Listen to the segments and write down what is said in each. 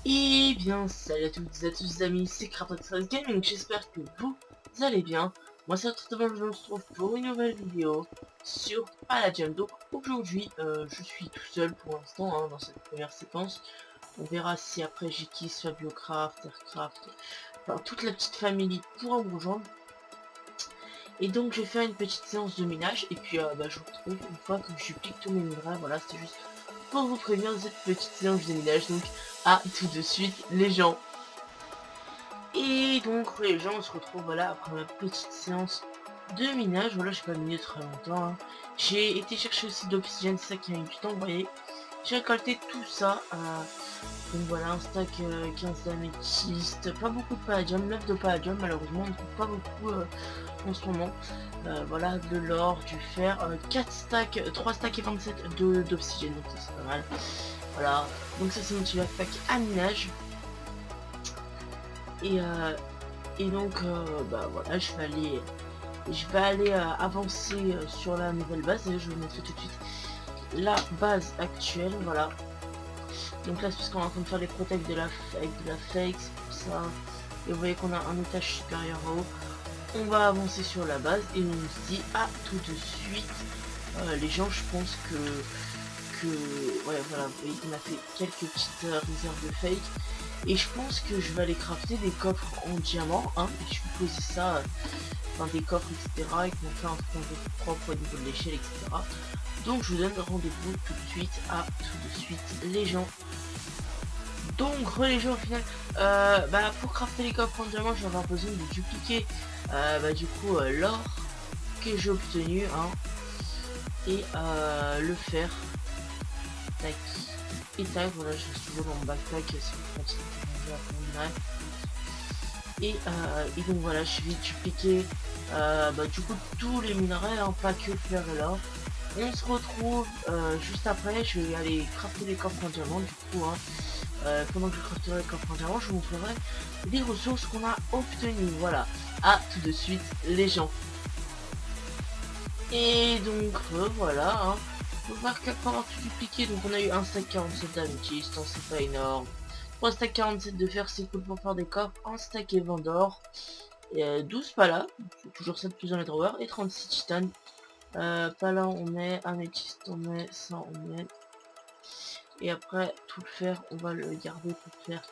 Et bien, salut à toutes et à tous les amis, c'est Kratos Gaming, j'espère que vous allez bien. Moi c'est Totalement, je me retrouve pour une nouvelle vidéo sur Palladium. Donc aujourd'hui, je suis tout seul pour l'instant dans cette première séquence. On verra si après Jikis, Fabiocraft, Aircraft, enfin toute la petite famille pourra me rejoindre. Et donc je vais faire une petite séance de minage et puis je vous retrouve une fois que je pique tous mes minerais. Voilà, c'était juste pour vous prévenir de cette petite séance de minage. Donc à tout de suite les gens. Et donc les gens, on se retrouve voilà après ma petite séance de minage. Voilà, je suis pas miné très longtemps. J'ai été chercher aussi de l'oxygène, c'est ça qui a eu du temps, vous voyez. J'ai récolté tout ça. Donc voilà, un stack 15 d'améthyste, pas beaucoup de palladium, 9 de palladium, malheureusement on ne trouve pas beaucoup en ce moment. Voilà, de l'or, du fer, 4 stacks, 3 stacks et 27 d'oxygène, donc ça c'est pas mal. Voilà, donc ça c'est mon petit backpack à minage. Et donc voilà, je vais aller avancer sur la nouvelle base et je vais vous montrer tout de suite la base actuelle. Voilà, donc là c'est parce qu'on est en train de faire les protects de la fake, c'est pour ça. Et vous voyez qu'on a un étage supérieur en haut. On va avancer sur la base et on se dit à tout de suite. Les gens, je pense que ouais, voilà, vous voyez qu'on a fait quelques petites réserves de fake. Et je pense que je vais aller crafter des coffres en diamant, et je vais poser ça dans des coffres, etc. Et qu'on fait un truc un peu propre au niveau de l'échelle, etc. Donc je vous donne rendez-vous tout de suite, à tout de suite les gens. Donc les gens au final, pour crafter les coffres en diamant, je vais avoir besoin de dupliquer l'or que j'ai obtenu, et le fer. Tac. Et tac, voilà, je reste toujours dans mon backpack si vous continuez à prendre. Et donc voilà, je vais dupliquer du coup tous les minerais, pas que le fer et l'or. On se retrouve juste après, je vais aller crafter les coffres en diamant du coup. Pendant que je crafterai les coffres en diamant, je vous montrerai les ressources qu'on a obtenues. Voilà, à tout de suite les gens. Et donc voilà, on va voir qu'après avoir tout dupliqué, donc on a eu un stack 47 d'améthyste, c'est pas énorme. 3 stack 47 de fer, c'est cool pour faire des coffres, un stack et 20 d'or, et 12 pas là, toujours 7 plus 1 drawer, et 36 titane. Pas là on met, améthyste on met, ça on met. Et après tout le fer, on va le garder pour faire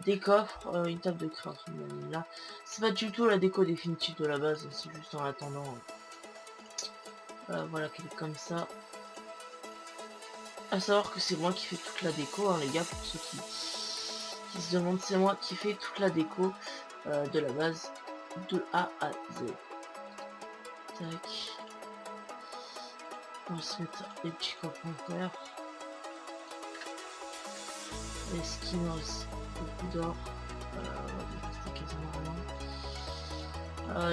des coffres, une table de création là. C'est pas du tout la déco définitive de la base, c'est juste en attendant. Voilà, qu'elle est comme ça. À savoir que c'est moi qui fais toute la déco, les gars, pour ceux qui se demandent, c'est moi qui fais toute la déco de la base de A à Z. Tac. On va se mettre les petits coffres en fer. Les skimmers, beaucoup d'or. C'était quasiment rien.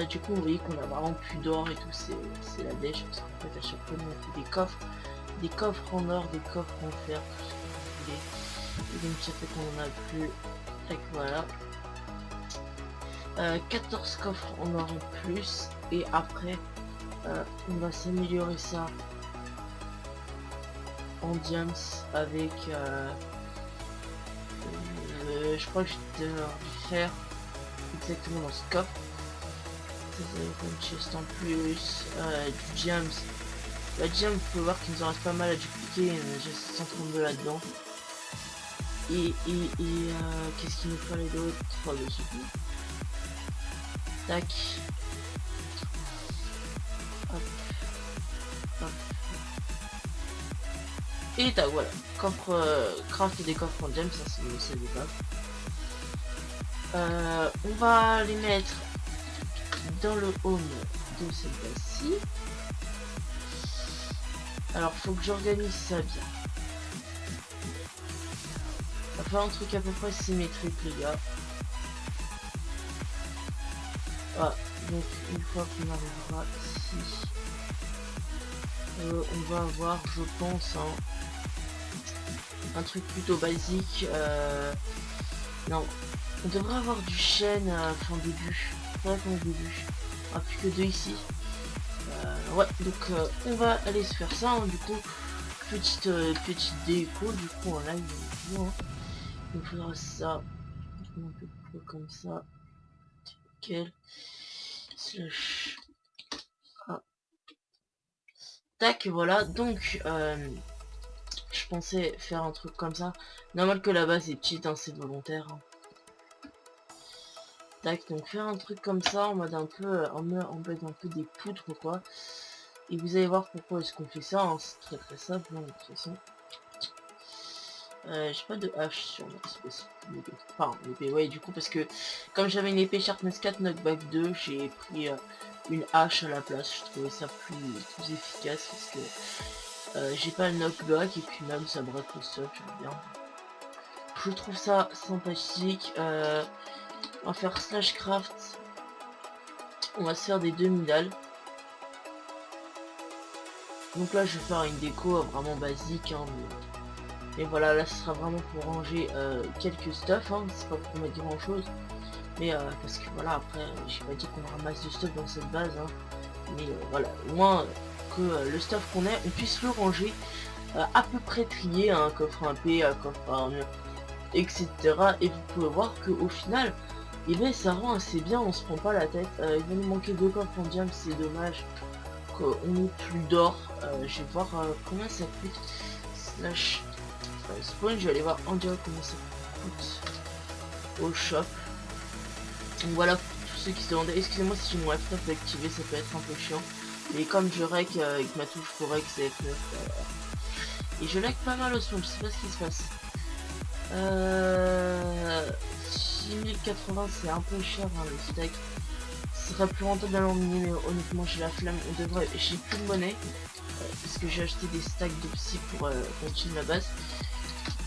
Du coup, vous voyez qu'on a vraiment plus d'or et tout, c'est la dèche, parce qu'en fait, à chaque fois, on fait des coffres en or, des coffres en fer, tout ce que vous voulez. Et donc, ça fait qu'on en a plus. Tac, voilà. 14 coffres en or en plus. Et après, on va s'améliorer ça en diams avec je crois que je vais faire exactement dans ce coffre. Une chest en plus, du diams. La diam, vous pouvez voir qu'il nous en reste pas mal à dupliquer, j'ai 132 là-dedans. Et qu'est-ce qu'il nous fallait d'autre dessus. Tac. Hop. Hop. Et tac, voilà. Coffre, craft des coffres en diam, ça c'est des bases. On va les mettre dans le home de cette base-ci. Alors faut que j'organise ça bien. Va faire un truc à peu près symétrique les gars. Voilà, donc une fois qu'on arrivera ici, on va avoir, je pense, un truc plutôt basique. Non, on devrait avoir du chêne fin début. Ouais, fin début. Ah, plus que 2 ici. Ouais, donc on va aller se faire ça, du coup, petite déco, du coup, en live, Il nous faudra ça. Un peu plus comme ça. Nickel. Slash. Ah. Tac, voilà. Donc, je pensais faire un truc comme ça. Normal que la base est petite, hein, c'est volontaire. Hein. Tac, donc faire un truc comme ça en mode un peu, en mode un peu des poutres quoi. Et vous allez voir pourquoi est-ce qu'on fait ça. Hein. C'est très simple, hein, de toute façon. J'ai pas de hache sur moi, c'est possible. Enfin, l'épée, ouais, du coup, parce que comme j'avais une épée Sharpness 4 Knockback 2, j'ai pris une hache à la place. Je trouvais ça plus efficace parce que j'ai pas le knockback et puis même ça break le stock, j'aime bien. Je trouve ça sympathique. On va faire slash craft. On va se faire des demi-dalles. Donc là, je vais faire une déco vraiment basique. Hein, mais voilà, là, ce sera vraiment pour ranger quelques stuff. Hein, c'est pas pour mettre grand chose. Mais parce que voilà, après, j'ai pas dit qu'on aura masse de stuff dans cette base. Hein, mais voilà, au moins que le stuff qu'on ait, on puisse le ranger à peu près trié. Un coffre un P, un coffre armure, etc. Et vous pouvez voir qu'au final, et ben ça rend assez bien, on se prend pas la tête. Il va nous manquer 2 coffres en diamant, c'est dommage qu'on n'ait plus d'or. Je vais voir combien ça coûte. Slash spawn, je vais aller voir en direct combien ça coûte au shop. Donc voilà, pour tous ceux qui se demandaient, excusez-moi si mon laptop est activé, ça peut être un peu chiant. Mais comme je rec avec ma touche pour rec, c'est F9. Et je lag pas mal aussi, je sais pas ce qui se passe. 6080 c'est un peu cher hein, le stack. Ce serait plus rentable d'aller en miner, mais honnêtement j'ai la flemme. On devrait, j'ai plus de monnaie parce que j'ai acheté des stacks de psy pour continuer la base.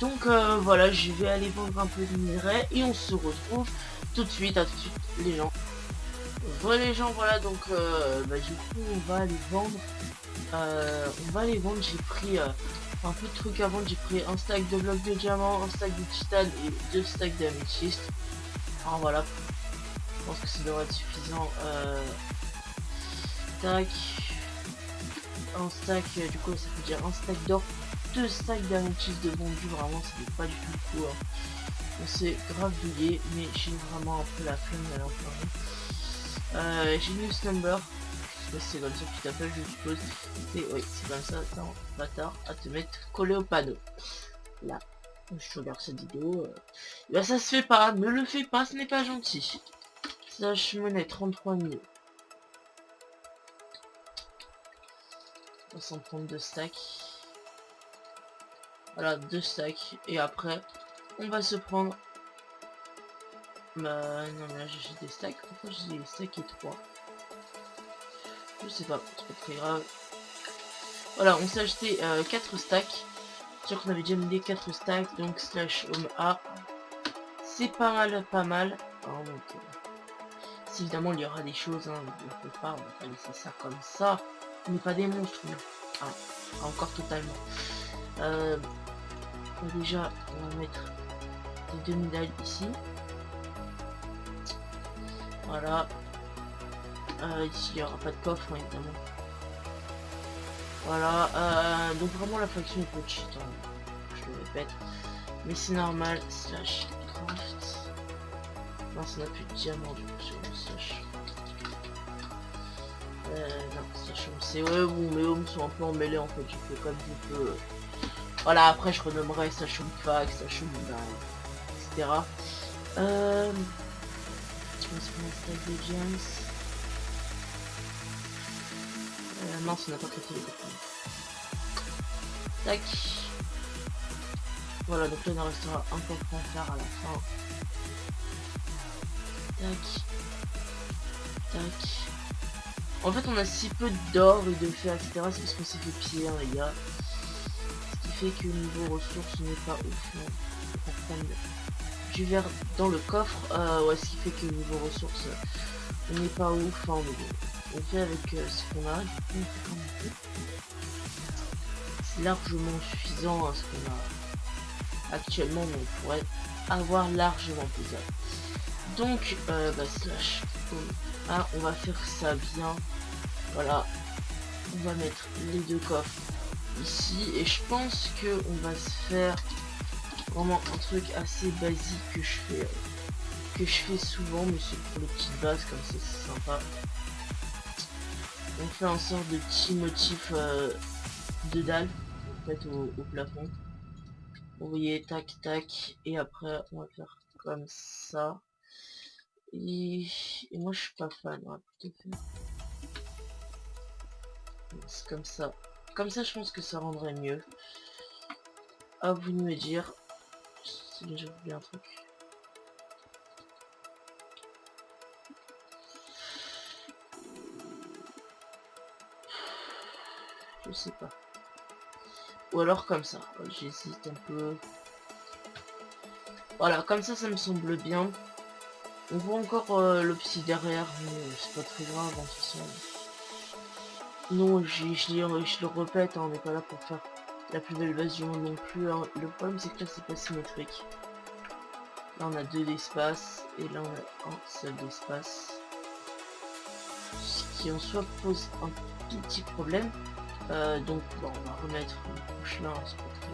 Donc voilà, je vais aller vendre un peu de minerais et on se retrouve tout de suite. À tout de suite les gens. Voilà les gens, voilà donc du coup on va aller vendre. J'ai pris un peu de trucs à vendre. J'ai pris un stack de blocs de diamant, un stack de titane et 2 stacks d'améthyste. Alors voilà, je pense que ça devrait être suffisant. Tac, un stack, du coup ça veut dire un stack d'or, 2 stacks d'améthyste de bondu. Vraiment c'est pas du tout le coup. Hein. On s'est grave douillé, mais j'ai vraiment un peu la flemme d'aller en faire. J'ai mis ce number. C'est comme ça que tu t'appelles, je suppose. Et oui, c'est comme ça. Attends, bâtard, à te mettre collé au panneau. Là, je regarde cette vidéo. Bah, ça se fait pas, ne le fais pas, ce n'est pas gentil. Slash monnaie 33 000. 232 stacks. Voilà, 2 stacks. Et après, on va se prendre. Bah, non, mais là j'ai des stacks. Pourquoi j'ai des stacks et 3? Je sais pas, c'est pas très grave. Voilà, on s'est acheté 4 stacks. Je crois qu'on avait déjà mis les 4 stacks, donc slash home A. C'est pas mal, pas mal. Alors, donc, évidemment, il y aura des choses, hein, on ne peut pas, on va pas laisser ça comme ça. On n'est pas des monstres, mais... Ah, encore totalement. Déjà, on va mettre les 2 médailles ici. Voilà. Ici, il n'y aura pas de coffre, hein, évidemment. Voilà, donc vraiment la faction est petite, hein, je le répète. Mais c'est normal, slash craft. Non, ça n'a plus de diamant du coup sur le slash. Non, slash home, c'est ouais, bon, mes homes sont un peu emmêlés en fait, je fais comme je peux. Voilà, après je renommerai slash home fac, slash home etc. Je me suis mis un stack de gems. Non, ça n'a pas traité les copains. Tac. Voilà, donc là il en restera un coffre à faire à la fin. Tac. Tac. En fait on a si peu d'or et de fer, etc. C'est parce qu'on s'est fait piller, hein, les gars. Ce qui fait que niveau ressources on n'est pas ouf. On va prendre du verre dans le coffre. Ouais, ce qui fait que niveau ressources on n'est pas ouf. Hein, mais on fait avec ce qu'on a. Du coup, on fait comme on peut. C'est largement suffisant à ce qu'on a actuellement, mais on pourrait avoir largement plus. Donc, slash. Ah, on va faire ça bien. Voilà. On va mettre les 2 coffres ici. Et je pense que on va se faire. vraiment un truc assez basique que je fais souvent, mais c'est pour les petites bases comme ça, c'est sympa. On fait un sorte de petit motif de dalle en fait au plafond. Vous voyez, tac tac, et après on va faire comme ça. Et moi je suis pas fan, on va plutôt faire c'est comme ça. Comme ça je pense que ça rendrait mieux. À vous de me dire. C'est déjà oublié un truc. Je sais pas. Ou alors comme ça. J'hésite un peu. Voilà, comme ça me semble bien. On voit encore le psy derrière, mais c'est pas très grave en toute façon. Non, je le répète, hein, on n'est pas là pour faire la plus belle base du monde non plus. Hein. Le problème c'est que là c'est pas symétrique. Là on a 2 d'espace et là on a un seul d'espace. Ce qui en soi pose un petit problème. Donc bon, on va remettre une couche là, c'est pas très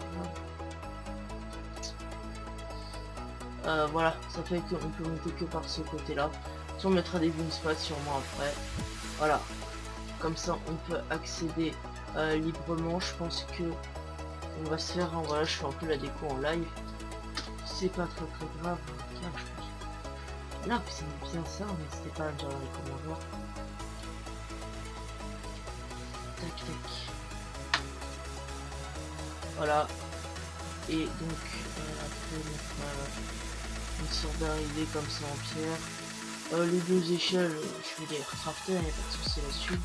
grave. Voilà, ça fait qu'on peut monter que par ce côté là. On mettra des boom spots sûrement après. Voilà, comme ça on peut accéder librement. Je pense que on va se faire, voilà, je fais un peu la déco en live. C'est pas très grave. Tiens, je pense. Là, c'est bien ça, n'hésitez pas à me dire dans les commentaires. Tac tac. Voilà. Et donc après une sorte d'arrivée comme ça en pierre. Les 2 échelles, je vais les recrafter, il n'y a pas de souci là-dessus.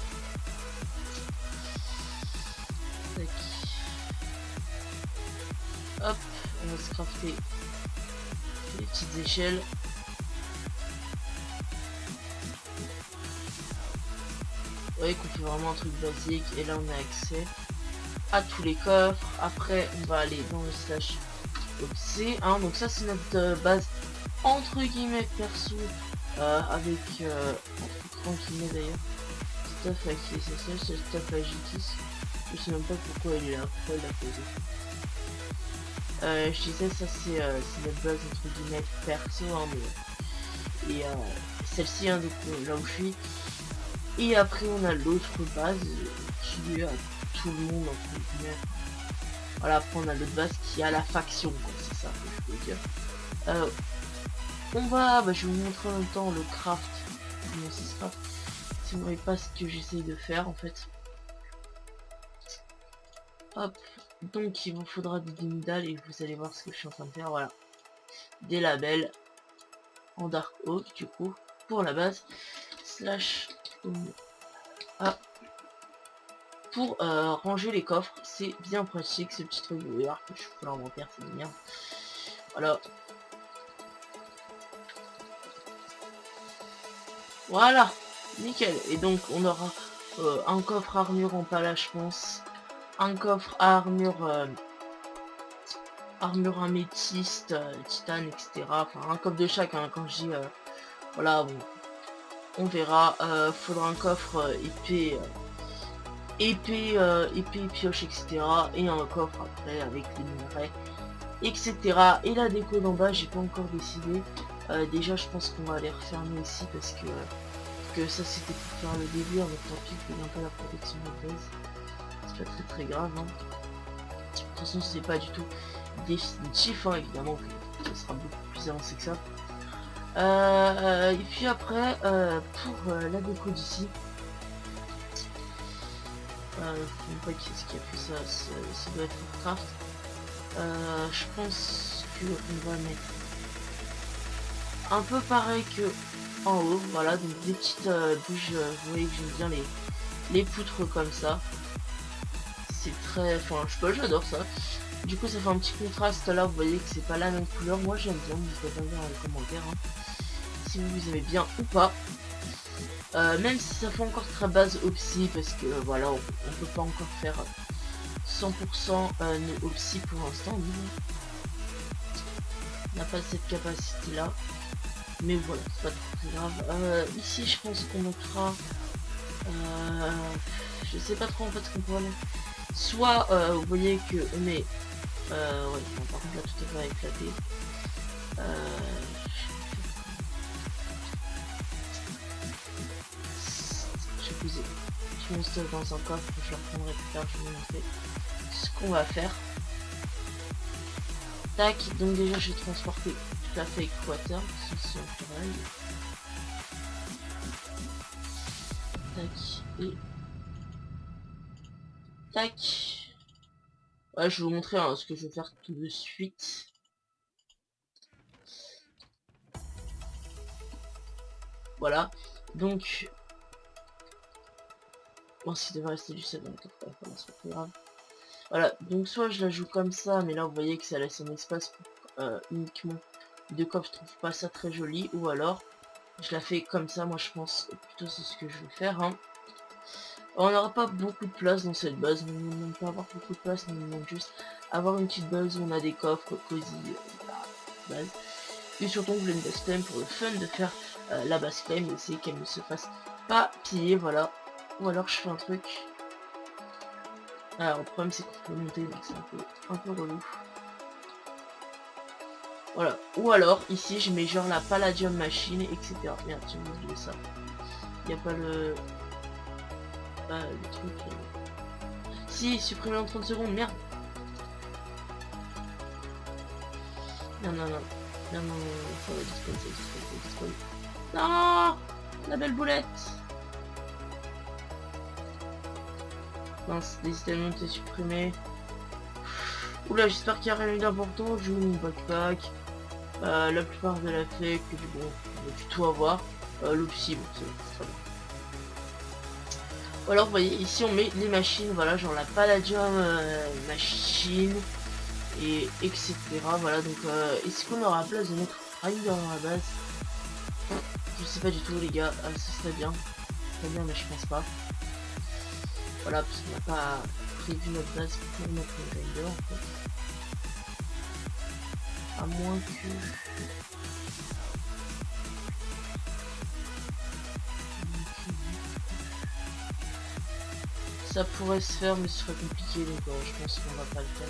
Tac. Hop, on va se crafter les petites échelles. Vous voyez qu'on fait vraiment un truc basique et là on a accès à tous les coffres. Après on va aller dans le slash obc, hein. Donc ça c'est notre base entre guillemets perso avec entre guillemets d'ailleurs stuff avec SSL, c'est stuff à JTIS. Je sais même pas pourquoi il est là, pourquoi il a posé. Je disais ça c'est notre base entre guillemets perso, hein, mais et celle-ci, hein, donc là où je suis. Et après on a l'autre base qui est à tout le monde entre guillemets. Voilà, après on a l'autre base qui a la faction, quoi, c'est ça que je veux dire. On va, je vais vous montrer en même temps le craft, comment ça se craft, si vous voyez pas ce que j'essaye de faire en fait. Hop, donc il vous faudra des demi-dalles et vous allez voir ce que je suis en train de faire, voilà. Des labels en dark oak du coup, pour la base, slash A. Pour ranger les coffres, c'est bien pratique ce petit truc, vous allez voir que je fais l'inventaire, c'est bien. Voilà. Voilà, nickel. Et donc on aura un coffre armure en pala, je pense. Un coffre à armure armure améthyste, titane, etc. Enfin un coffre de chaque, hein, quand je dis voilà, bon, on verra. Faudra un coffre épée, pioche, etc. Et un coffre après avec les minerais, etc. Et la déco d'en bas, j'ai pas encore décidé. Déjà je pense qu'on va les refermer ici parce que ça c'était pour faire le début, donc tant pis, je reviens pas la protection de base. C'est pas très grave, hein. De toute façon c'est pas du tout définitif, hein, évidemment que ça sera beaucoup plus avancé que ça. Et puis après pour la déco d'ici, je ne sais pas qui est-ce qui a fait ça, ça doit être Craft. Je pense qu'on va mettre un peu pareil que en haut, voilà, donc des petites bouges, vous voyez que j'aime bien les poutres comme ça. C'est très, enfin je sais pas, j'adore ça. Du coup ça fait un petit contraste là, vous voyez que c'est pas la même couleur, moi j'aime bien, n'hésitez pas à me dire dans les commentaires hein, si vous aimez bien ou pas. Même si ça fait encore très base opsi, parce que voilà, on peut pas encore faire 100% nos opsi pour l'instant, on n'a pas cette capacité là. Mais voilà, c'est pas très grave. Ici, je pense qu'on mettra... je sais pas trop en fait ce qu'on pourrait mettre. Soit, vous voyez que on met Ouais, bon, par contre là tout va éclater. J'ai posé tout mon stock dans un coffre, je le reprendrai plus tard, je vais vous montrer ce qu'on va faire. Tac, donc déjà j'ai transporté toute la fake water, ceci en travail. Tac, et... Tac. Ouais, je vais vous montrer hein, ce que je vais faire tout de suite. Voilà, donc... Bon, s'il devait rester du sel dans le coffre, voilà, c'est pas grave. Voilà, donc soit je la joue comme ça, mais là vous voyez que ça laisse un espace pour uniquement deux coffres, je trouve pas ça très joli, ou alors je la fais comme ça, moi je pense plutôt c'est ce que je vais faire. Hein. On n'aura pas beaucoup de place dans cette base, on ne demande pas avoir beaucoup de place, on nous demande juste avoir une petite base où on a des coffres cosy, base. Et surtout on voulait une base claim pour le fun de faire la base claim et essayer qu'elle ne se fasse pas piller, voilà. Ou alors je fais un truc. Alors le problème c'est qu'on peut monter, donc c'est un peu relou. Voilà. Ou alors ici je mets genre la Palladium machine, etc. Merde, j'ai oublié ça. Il n'y a pas le truc. Si, supprimer en 30 secondes, merde. Non, non, non. Non, non, non, ça va dispenser, dispenser. Non, la belle boulette. Mince, les éléments étaient supprimés. Oula, j'espère qu'il n'y a rien d'important. Je joue mon backpack. La plupart de la fake, bon, on va du tout avoir. L'opsi, bon, c'est très bien. Alors, vous voyez, ici on met les machines, voilà, genre la Palladium machine, et etc. Voilà, donc est-ce qu'on aura la place de mettre Ringer dans la base? Je sais pas du tout, les gars, ce serait bien. Très bien, mais je pense pas. Voilà, parce qu'on n'a pas prévu notre base pour mettre une Ringer, en fait. À moins que... Ça pourrait se faire, mais ce serait compliqué, donc je pense qu'on va pas le faire.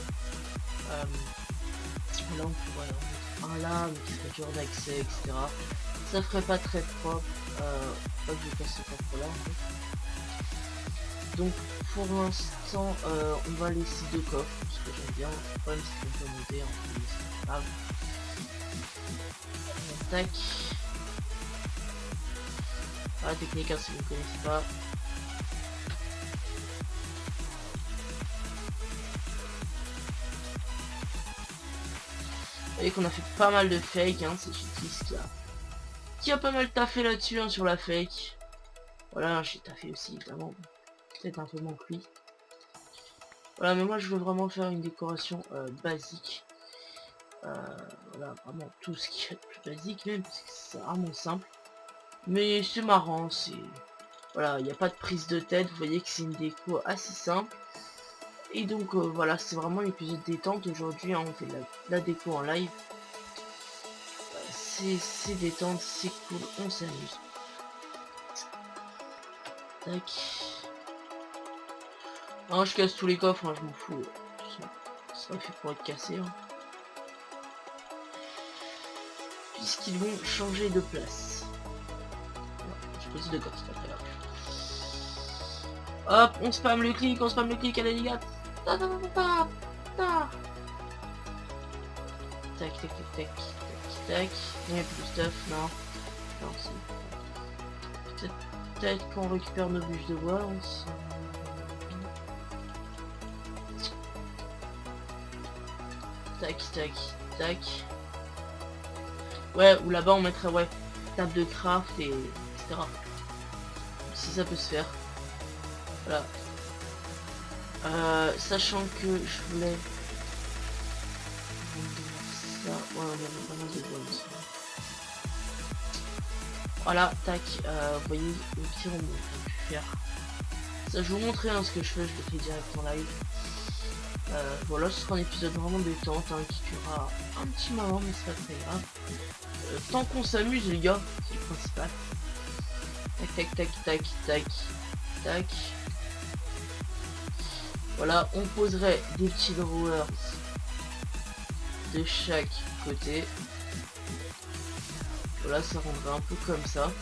Là, on pourrait en mettre un là, mais qui serait dur d'accès, etc. Ça ferait pas très propre. Pas que je casse ce coffre là, en fait. Donc, pour l'instant, on va laisser deux coffres, parce que j'aime bien. Le problème, c'est qu'on peut monter, en fait, c'est pas grave. Tac. Ah, technique, hein, si vous ne connaissez pas. Vous voyez qu'on a fait pas mal de fake, hein, c'est Chitis qui a pas mal taffé là-dessus, hein, sur la fake. Voilà, j'ai taffé aussi, évidemment. Peut-être un peu moins que lui. Voilà, mais moi je veux vraiment faire une décoration basique. Voilà, vraiment tout ce qui est plus basique, même, parce que c'est vraiment simple. Mais c'est marrant, c'est... Voilà, il n'y a pas de prise de tête, vous voyez que c'est une déco assez simple. Et donc voilà, c'est vraiment l'épisode détente aujourd'hui, hein, on fait la déco en live. C'est détente, c'est cool, on s'amuse. Tac. Non, je casse tous les coffres, hein, je m'en fous. Ça fait pour être cassé. Hein. Puisqu'ils vont changer de place. J'ai posé deux coffres, c'est pas très grave. Hop, on spam le clic, allez les gars. Tac, tac, tac, tac, tac. Il n'y a plus de stuff, non. Non, c'est... Peut-être qu'on récupère nos bûches de bois, on se... Tac, tac, tac. Ouais, ou là-bas on mettrait, ouais, table de craft et etc. Si ça peut se faire. Voilà. Sachant que je voulais... Ça, ouais, on avait pas mal de bois ici. Voilà, tac, vous voyez, le pire on peut faire. Ça, je vais vous montrer hein, ce que je fais, je le fais direct en live. Voilà, ce sera un épisode vraiment détente hein, qui durera un petit moment, mais c'est pas très grave. Tant qu'on s'amuse, les gars, c'est le principal. Tac, tac, tac, tac, tac, tac. Voilà, on poserait des petits drawers de chaque côté. Voilà, ça rendrait un peu comme ça.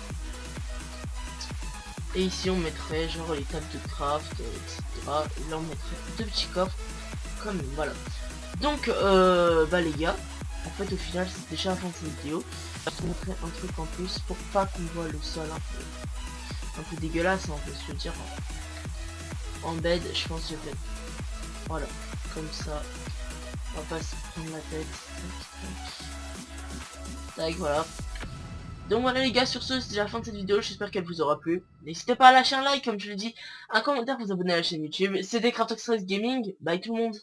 Et ici on mettrait genre les tables de craft, etc. Et là on mettrait deux petits coffres comme voilà. Donc bah les gars, en fait au final c'est déjà la fin de cette vidéo. Je vous montrerai un truc en plus pour pas qu'on voit le sol un peu dégueulasse, on peut se le dire. En bed, je pense que je vais, voilà, comme ça. On va pas se prendre la tête. Tac, voilà. Donc voilà les gars, sur ce, c'est la fin de cette vidéo, j'espère qu'elle vous aura plu. N'hésitez pas à lâcher un like, comme je l'ai dit, un commentaire, vous abonner à la chaîne YouTube. C'était Kratox Gaming, bye tout le monde.